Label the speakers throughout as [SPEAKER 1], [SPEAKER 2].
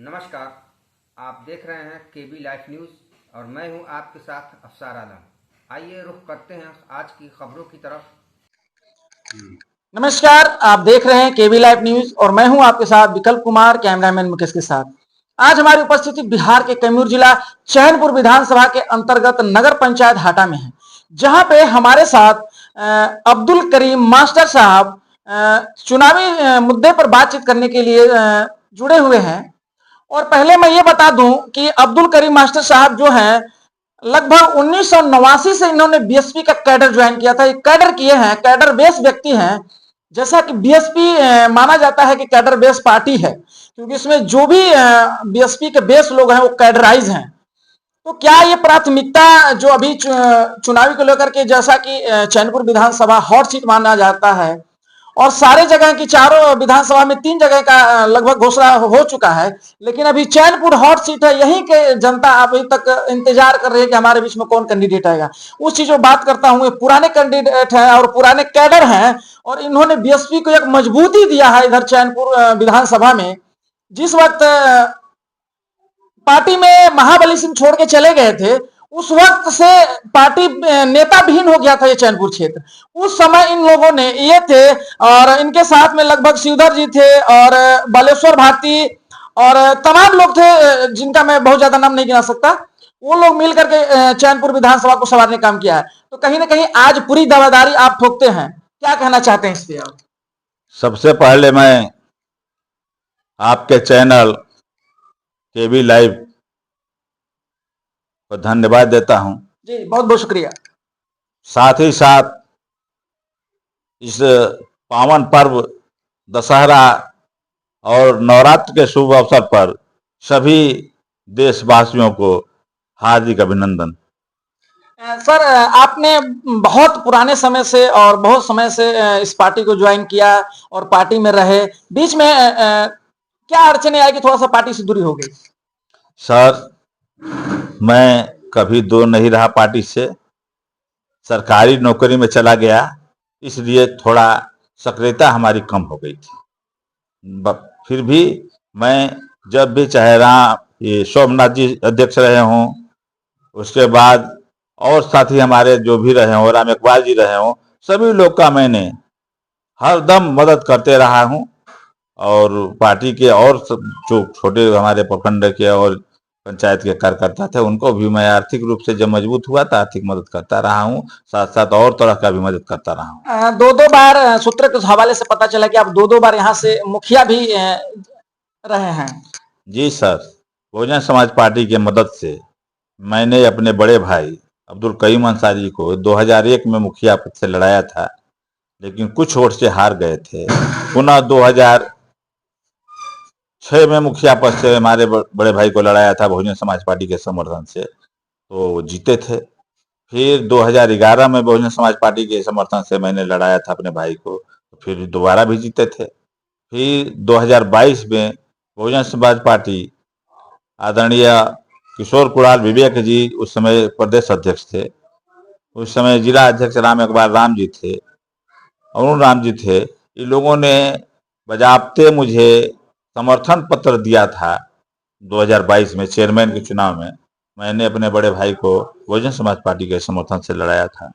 [SPEAKER 1] नमस्कार। आप देख रहे हैं केबी लाइफ न्यूज़ और मैं हूं आपके साथ अफसार आलम। आइए रुख करते हैं आज की खबरों की तरफ।
[SPEAKER 2] नमस्कार, आप देख रहे हैं केबी लाइव न्यूज और मैं हूं आपके साथ विकल्प कुमार, कैमरामैन मुकेश के साथ। आज हमारी उपस्थिति बिहार के कैमूर जिला चैनपुर विधानसभा के अंतर्गत नगर पंचायत हाटा में है, जहां पे हमारे साथ अब्दुल करीम मास्टर साहब चुनावी मुद्दे पर बातचीत करने के लिए जुड़े हुए हैं। और पहले मैं ये बता दूं कि अब्दुल करीम मास्टर साहब जो हैं, लगभग 1989 से इन्होंने बीएसपी का कैडर ज्वाइन किया था। कैडर किए हैं, कैडर बेस व्यक्ति हैं। जैसा कि बीएसपी माना जाता है कि कैडर बेस पार्टी है, क्योंकि इसमें जो भी बीएसपी के बेस लोग हैं वो कैडराइज हैं। तो क्या ये प्राथमिकता जो अभी चुनावी को लेकर के, जैसा कि चैनपुर विधानसभा हॉट सीट माना जाता है और सारे जगह की चारों विधानसभा में 3 जगह का लगभग घोषणा हो चुका है, लेकिन अभी चैनपुर हॉट सीट है, यहीं के जनता अभी तक इंतजार कर रही है कि हमारे बीच में कौन कैंडिडेट आएगा। उस चीज में बात करता हूं। ये पुराने कैंडिडेट हैं और पुराने कैडर हैं और इन्होंने बीएसपी को एक मजबूती दिया है इधर चैनपुर विधानसभा में। जिस वक्त पार्टी में महाबली सिंह छोड़ के चले गए थे, उस वक्त से पार्टी नेता विहीन हो गया था ये चैनपुर क्षेत्र। उस समय इन लोगों ने ये थे और इनके साथ में लगभग शिवधर जी थे और बालेश्वर भारती और तमाम लोग थे जिनका मैं बहुत ज्यादा नाम नहीं गिना सकता। वो लोग मिल करके चैनपुर विधानसभा को संवारने का काम किया है। तो कहीं ना कहीं आज पूरी दावेदारी आप ठोकते हैं, क्या कहना चाहते हैं इस पे आप?
[SPEAKER 3] सबसे पहले मैं आपके चैनल केबी लाइव को धन्यवाद देता हूं।
[SPEAKER 2] जी, बहुत बहुत शुक्रिया।
[SPEAKER 3] साथ ही साथ इस पावन पर्व दशहरा और नवरात्र के शुभ अवसर पर सभी देशवासियों को हार्दिक अभिनंदन।
[SPEAKER 2] सर, आपने बहुत पुराने समय से और बहुत समय से इस पार्टी को ज्वाइन किया और पार्टी में रहे। बीच में क्या अड़चने आई कि थोड़ा सा पार्टी से दूरी हो गई?
[SPEAKER 3] सर, मैं कभी दूर नहीं रहा पार्टी से। सरकारी नौकरी में चला गया, इसलिए थोड़ा सक्रियता हमारी कम हो गई थी। फिर भी मैं जब भी चाहे रहा, ये सोमनाथ जी अध्यक्ष रहे हों, उसके बाद और साथी हमारे जो भी रहे हों, राम इकबाल जी रहे हों, सभी लोग का मैंने हरदम मदद करते रहा हूं। और पार्टी के और जो छोटे हमारे प्रखंड के और पंचायत के कार्यकर्ता थे, उनको भी मैं आर्थिक रूप से जब मजबूत हुआ तो आर्थिक मदद करता रहा हूं, साथ साथ और तरह का भी मदद करता रहा हूं।
[SPEAKER 2] 2-2 बार सूत्र के हवाले से पता चला कि आप 2-2 बार यहाँ से मुखिया भी रहे हैं।
[SPEAKER 3] जी सर, बहुजन समाज पार्टी की मदद से मैंने अपने बड़े भाई अब्दुल करीम अंसारी को 2001 में मुखिया पद से लड़ाया था, लेकिन कुछ वोट से हार गए थे। पुनः 2006 में मुखिया पद से हमारे बड़े भाई को लड़ाया था बहुजन समाज पार्टी के समर्थन से, तो वो जीते थे। फिर 2011 में बहुजन समाज पार्टी के समर्थन से मैंने लड़ाया था अपने भाई को, तो फिर दोबारा भी जीते थे। फिर 2022 में बहुजन समाज पार्टी आदरणीय किशोर कुणाल विवेक जी उस समय प्रदेश अध्यक्ष थे, उस समय जिला अध्यक्ष राम इकबाल राम जी थे, अरुण राम जी थे। इन लोगों ने बजाबते मुझे समर्थन पत्र दिया था। 2022 में चेयरमैन के चुनाव में मैंने अपने बड़े भाई को बहुजन समाज पार्टी के समर्थन से लड़ाया था।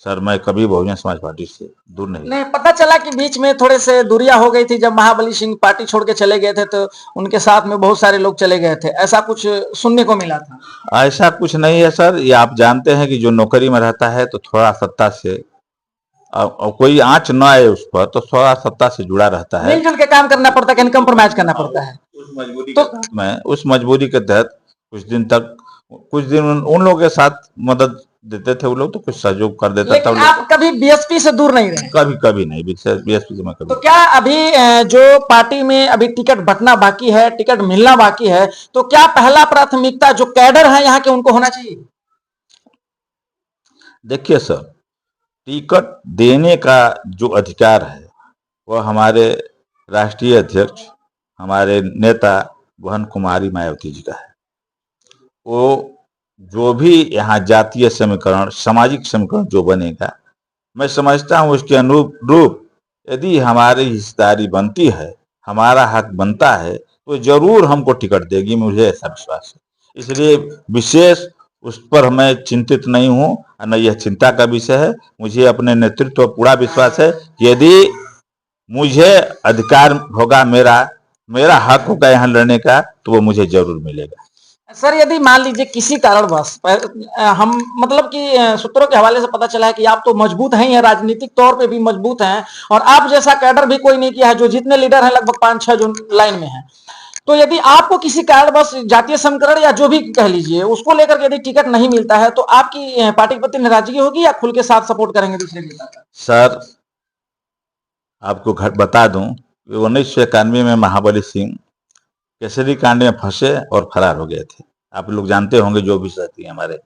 [SPEAKER 3] सर, मैं कभी बहुजन समाज पार्टी से दूर नहीं।
[SPEAKER 2] पता चला कि बीच में थोड़े से दूरियां हो गई थी, जब महाबली सिंह पार्टी छोड़ के चले गए थे तो उनके साथ में बहुत सारे लोग चले गए थे, ऐसा कुछ सुनने को मिला था?
[SPEAKER 3] ऐसा कुछ नहीं है सर, ये आप जानते हैं कि जो नौकरी में रहता है तो थोड़ा सत्ता से कोई आंच न आए उस पर, तो थोड़ा सत्ता से जुड़ा रहता है,
[SPEAKER 2] मिलजुल के काम करना पड़ता है, कंप्रोमाइज करना पड़ता है।
[SPEAKER 3] उस मजबूरी के तहत कुछ दिन उन लोगों के साथ मदद देते थे, वो लोग तो कुछ सहयोग कर देता था।
[SPEAKER 2] आप कभी बीएसपी से दूर नहीं रहे?
[SPEAKER 3] कभी नहीं, बीएसपी से मैं कभी।
[SPEAKER 2] तो क्या अभी जो पार्टी में अभी टिकट बंटना बाकी है, टिकट मिलना बाकी है, तो क्या पहला प्राथमिकता जो कैडर है यहाँ के उनको होना चाहिए?
[SPEAKER 3] देखिए सर, टिकट देने का जो अधिकार है वह हमारे राष्ट्रीय अध्यक्ष, हमारे नेता बहन कुमारी मायावती जी का है। वो जो भी यहाँ जातीय समीकरण, सामाजिक समीकरण जो बनेगा, मैं समझता हूँ उसके अनुरूप यदि हमारी हिस्सेदारी बनती है, हमारा हक बनता है, तो जरूर हमको टिकट देगी, मुझे ऐसा विश्वास है। इसलिए विशेष उस पर मैं चिंतित नहीं हूं, न यह चिंता का विषय है। मुझे अपने नेतृत्व पर पूरा विश्वास है कि यदि मुझे अधिकार होगा, मेरा हक होगा यहाँ लड़ने का, तो वो मुझे जरूर मिलेगा।
[SPEAKER 2] सर, यदि मान लीजिए किसी कारणवश हम मतलब कि सूत्रों के हवाले से पता चला है कि आप तो मजबूत हैं, राजनीतिक तौर पे भी मजबूत हैं, और आप जैसा कैडर भी कोई नहीं किया है, जो जितने लीडर हैं लगभग 5-6 जो लाइन में हैं, तो यदि आपको किसी कारणवश जातीय समीकरण या जो भी कह लीजिए उसको लेकर के यदि टिकट नहीं मिलता है, तो आपकी पार्टी के प्रति नाराजगी होगी या खुल के साथ सपोर्ट करेंगे दूसरे नेता का?
[SPEAKER 3] सर, आपको बता दूं कि 1991 में महाबली सिंह केसरी कांड में फंसे और फरार हो गए थे। आप लोग जानते होंगे, जो भी साथी हमारे।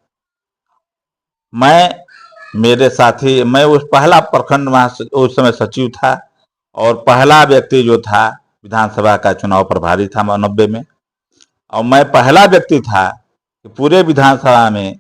[SPEAKER 3] मेरे साथी, मैं उस पहला प्रखंड उस समय सचिव था, और पहला व्यक्ति जो था विधानसभा का चुनाव प्रभारी था 90 में, और मैं पहला व्यक्ति था कि पूरे विधानसभा में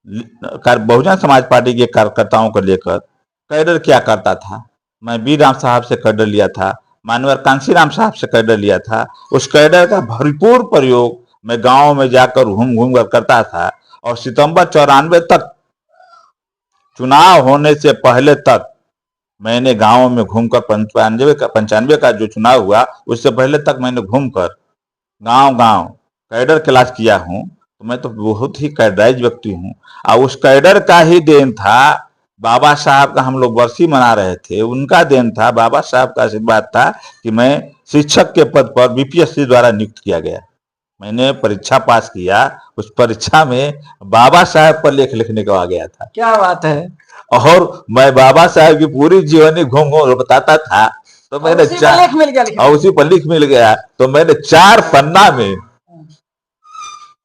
[SPEAKER 3] बहुजन समाज पार्टी के कार्यकर्ताओं को लेकर कैडर क्या करता था। मैं बी राम साहब से कैडर लिया था, मानवर कांसी राम साहब से कैडर लिया था। उस कैडर का भरपूर प्रयोग मैं गांव में जाकर घूम घूम कर करता था, और सितंबर 94 तक, चुनाव होने से पहले तक, मैंने गांव में घूमकर 95 का जो चुनाव हुआ उससे पहले तक मैंने घूमकर गांव गांव कैडर क्लास किया हूं। तो मैं तो बहुत ही कैडराइज व्यक्ति हूं, और उस कैडर का ही देन था। बाबा साहब का हम लोग बरसी मना रहे थे, उनका देन था, बाबा साहब का आशीर्वाद था कि मैं शिक्षक के पद पर बीपीएससी द्वारा नियुक्त किया गया। मैंने परीक्षा पास किया, उस परीक्षा में बाबा साहब पर लेख लिखने को आ गया था।
[SPEAKER 2] क्या बात है।
[SPEAKER 3] और मैं बाबा साहब की पूरी जीवनी घूम घूम बताता था, तो मैंने
[SPEAKER 2] उसी पर लेख
[SPEAKER 3] मिल गया। तो मैंने 4 पन्ना में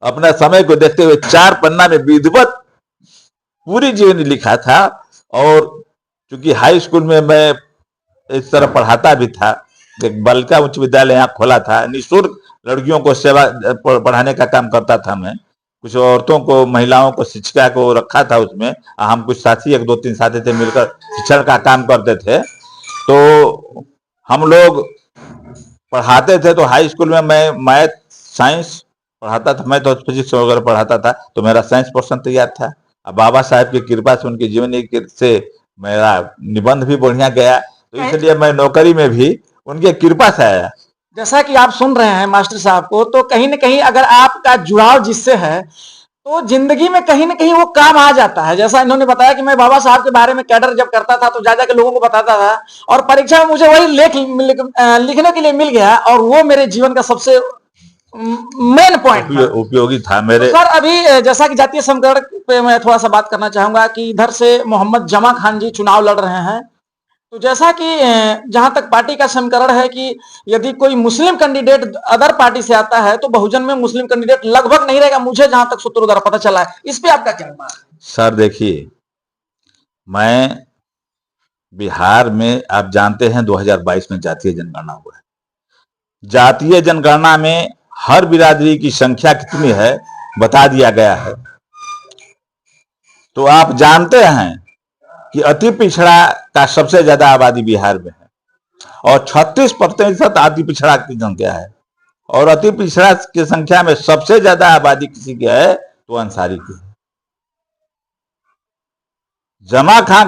[SPEAKER 3] अपना समय को देखते हुए 4 पन्ना में विधिवत पूरी जीवनी लिखा था। और चूंकि हाई स्कूल में मैं इस तरह पढ़ाता भी था, एक बालिका उच्च विद्यालय यहाँ खोला था, निःशुल्क लड़कियों को सेवा पढ़ाने का काम करता था मैं। कुछ औरतों को, महिलाओं को, शिक्षिका को रखा था उसमें। हम कुछ साथी, 1-2-3 साथी थे, मिलकर शिक्षण का काम करते थे। तो हम लोग पढ़ाते थे। तो हाई स्कूल में मैं मैथ, साइंस पढ़ाता था, मैं तो फिजिक्स वगैरह पढ़ाता था, तो मेरा साइंस पोर्शन तैयार था। अब बाबा साहब की कृपा से, उनकी जीवनी से मेरा निबंध भी बढ़िया गया, तो इसलिए मैं नौकरी में भी उनकी कृपा से आया।
[SPEAKER 2] जैसा कि आप सुन रहे हैं मास्टर साहब को, तो कहीं ना कहीं अगर आपका जुड़ाव जिससे है, तो जिंदगी में कहीं ना कहीं वो काम आ जाता है। जैसा इन्होंने बताया कि मैं बाबा साहब के बारे में कैडर जब करता था तो जा के लोगों को बताता था, और परीक्षा में मुझे वही लेख लिखने के लिए मिल गया, और वो मेरे जीवन का सबसे मेन पॉइंट
[SPEAKER 3] उपयोगी था मेरे।
[SPEAKER 2] तो सर, अभी जैसा कि जातीय समीकरण पे मैं थोड़ा सा बात करना चाहूंगा कि इधर से मोहम्मद जमा खान जी चुनाव लड़ रहे हैं। तो जैसा कि जहां तक पार्टी का समीकरण है कि यदि कोई मुस्लिम कैंडिडेट अदर पार्टी से आता है, तो बहुजन में मुस्लिम कैंडिडेट लगभग नहीं रहेगा, मुझे जहां तक सूत्रों द्वारा पता चला है। इस पे आपका क्या मानना है?
[SPEAKER 3] सर देखिए, मैं बिहार में, आप जानते हैं 2022 में जातीय जनगणना हुआ है। जातीय जनगणना में हर बिरादरी की संख्या कितनी है बता दिया गया है। तो आप जानते हैं कि अति पिछड़ा का सबसे ज्यादा आबादी बिहार में है, और 36% अति पिछड़ा की संख्या है। और अति पिछड़ा की संख्या में सबसे ज्यादा आबादी किसी की है तो अंसारी की है। जमा खां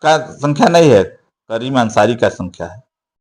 [SPEAKER 3] का संख्या नहीं है, करीम अंसारी का संख्या है।